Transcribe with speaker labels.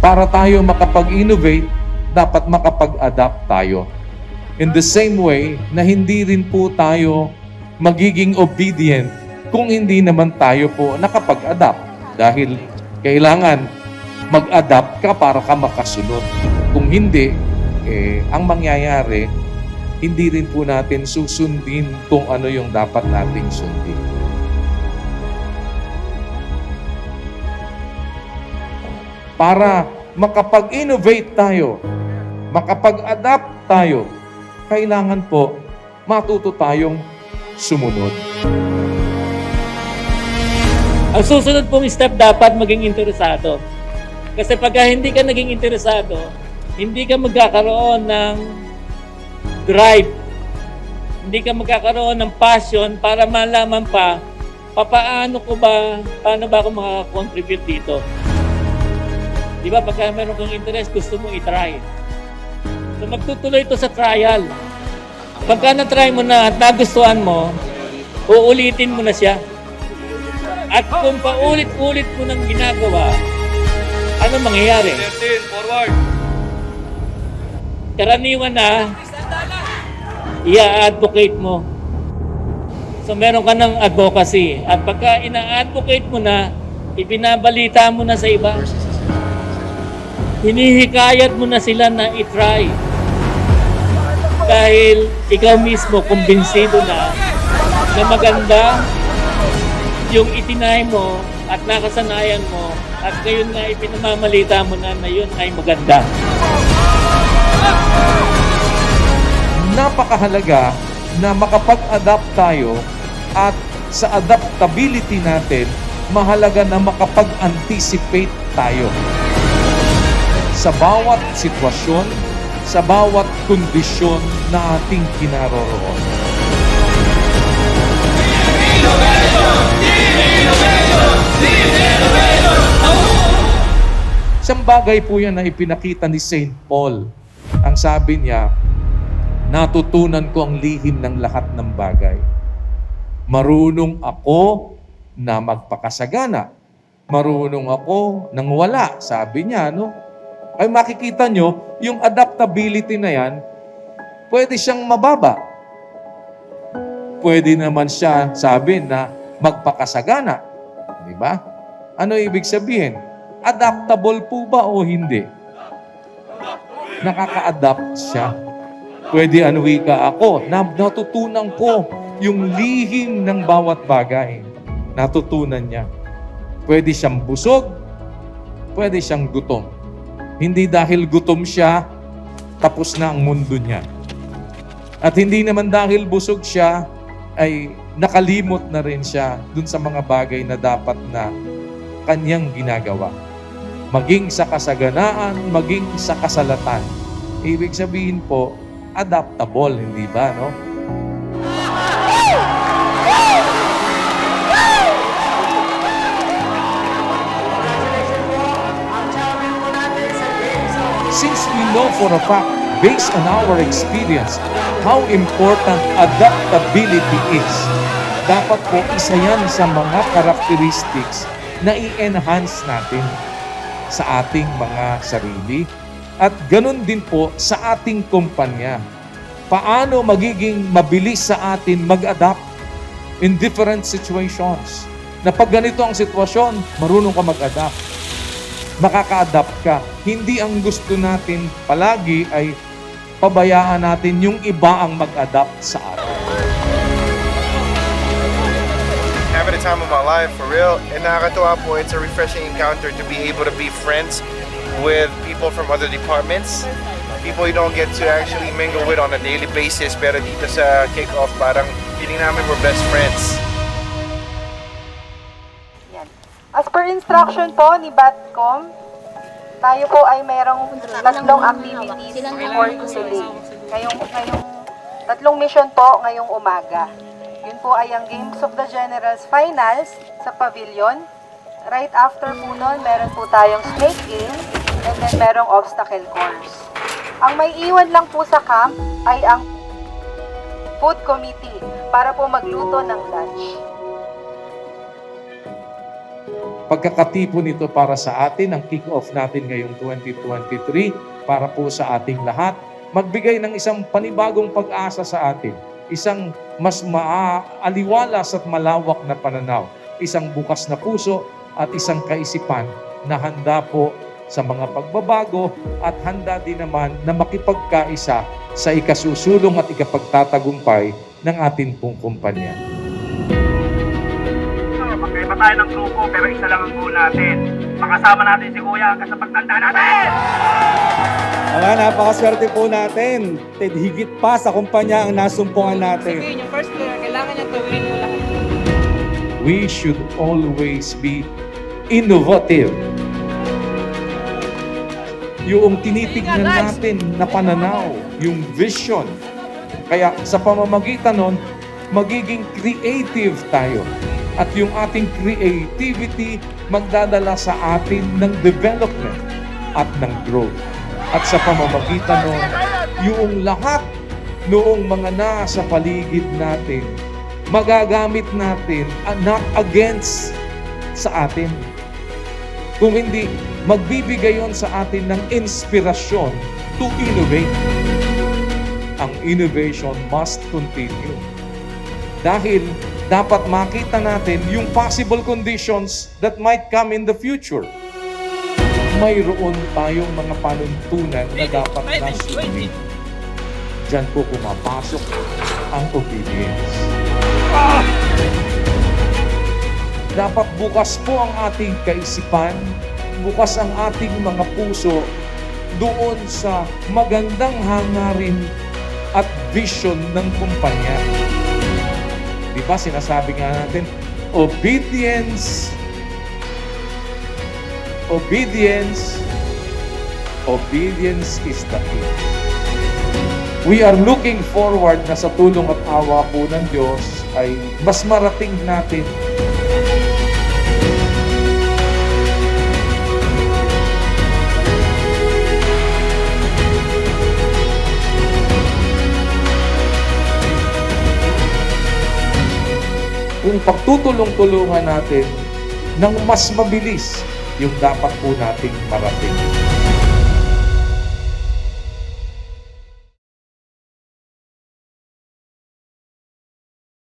Speaker 1: Para tayo makapag-innovate, dapat makapag-adapt tayo. In the same way na hindi rin po tayo magiging obedient kung hindi naman tayo po nakapag-adapt. Dahil kailangan mag-adapt ka para ka makasunod. Kung hindi, ang mangyayari, hindi rin po natin susundin kung ano yung dapat nating sundin. Para makapag-innovate tayo, makapag-adapt tayo, kailangan po matuto tayong sumunod.
Speaker 2: Ang susunod pong step, dapat maging interesado. Kasi pagka hindi ka naging interesado, hindi ka magkakaroon ng drive. Hindi ka magkakaroon ng passion para malaman pa, paano ba ako makakontribute dito. Di ba, pagka meron kang interest, gusto mo i-try. So magtutuloy ito sa trial. Pagka na-try mo na at nagustuhan mo, uulitin mo na siya. At kung paulit-ulit mo nang ginagawa, ano mangyayari?
Speaker 3: Forward.
Speaker 2: Karaniwan na, i-advocate mo. So meron ka ng advocacy. At pagka ina-advocate mo na, ibinabalita mo na sa iba. Hinihikayat mo na sila na i-try. Dahil ikaw mismo kumbinsido na maganda yung itinay mo at nakasanayan mo at ngayon nga ipinamamalita mo na yun ay maganda.
Speaker 1: Napakahalaga na makapag-adapt tayo at sa adaptability natin, mahalaga na makapag-anticipate tayo. Sa bawat sitwasyon, sa bawat kondisyon na ating kinaroroon. Isang bagay po yan na ipinakita ni St. Paul. Ang sabi niya, natutunan ko ang lihim ng lahat ng bagay. Marunong ako na magpakasagana. Marunong ako nang wala. Sabi niya, no? Ay makikita nyo, yung adaptability na yan, pwede siyang mababa. Pwede naman siya sabi na magpakasagana. Di ba? Ano ibig sabihin? Adaptable po ba o hindi? Nakaka-adapt siya. Pwede ka ako. Natutunan ko yung lihim ng bawat bagay. Natutunan niya. Pwede siyang busog, pwede siyang gutom. Hindi dahil gutom siya, tapos na ang mundo niya. At hindi naman dahil busog siya, ay nakalimot na rin siya dun sa mga bagay na dapat na kanyang ginagawa. Maging sa kasaganaan, maging sa kasalatan. Ibig sabihin po, adaptable, hindi ba, no? Since we know for a fact, based on our experience, how important adaptability is, dapat po isa yan sa mga characteristics na i-enhance natin sa ating mga sarili at ganun din po sa ating kumpanya. Paano magiging mabilis sa atin mag-adapt in different situations? Na pag ganito ang sitwasyon, marunong ka mag-adapt. Makaka-adapt ka. Hindi ang gusto natin palagi ay pabayaan natin yung iba ang mag-adapt sa atin.
Speaker 3: Having the time of my life, for real. And nakakatuwa po, it's a refreshing encounter to be able to be friends with people from other departments. People you don't get to actually mingle with on a daily basis. Pero dito sa kick-off, parang feeling namin we're best friends.
Speaker 4: Yan. As per instruction po ni Batcom, tayo po ay merong tatlong activities for today. Ngayong tatlong mission po ngayong umaga. Yun po ay ang Games of the Generals Finals sa Pavilion. Right after po nun, meron po tayong snake game and then merong obstacle course. Ang may iwan lang po sa camp ay ang food committee para po magluto ng lunch.
Speaker 1: Pagkakatipon nito para sa atin, ang kick-off natin ngayong 2023 para po sa ating lahat, magbigay ng isang panibagong pag-asa sa atin, isang mas maaliwalas at malawak na pananaw, isang bukas na puso at isang kaisipan na handa po sa mga pagbabago at handa din naman na makipagkaisa sa ikasusulong at ikapagtatagumpay ng ating pong kumpanya.
Speaker 5: Magkaiba tayo ng grupo pero isa lang ang goal natin. Makasama natin si Kuya hanggang sa pagtanda natin!
Speaker 6: Mga napakaswerte po natin. Higit pa sa kumpanya ang nasumpungan natin.
Speaker 7: Sige, yung first player, kailangan niya tuwin mo lahat.
Speaker 1: We should always be innovative. Yung tinitignan natin na pananaw, yung vision. Kaya sa pamamagitan nun, magiging creative tayo. At yung ating creativity magdadala sa atin ng development at ng growth. At sa pamamagitan nun, yung lahat noong mga nasa paligid natin, magagamit natin not against sa atin. Kung hindi, magbibigay yon sa atin ng inspirasyon to innovate. Ang innovation must continue. Dahil dapat makita natin yung possible conditions that might come in the future. Mayroon tayong mga panuntunan na dapat nasundin. Diyan po pumapasok ang obedience. Dapat bukas po ang ating kaisipan, bukas ang ating mga puso doon sa magandang hangarin at vision ng kumpanya. Di ba sinasabi nga natin, obedience, obedience, obedience is the key. We are looking forward na sa tulong at awa po ng Diyos ay mas marating natin kung pagtutulong-tulungan natin ng mas mabilis yung dapat po nating marating.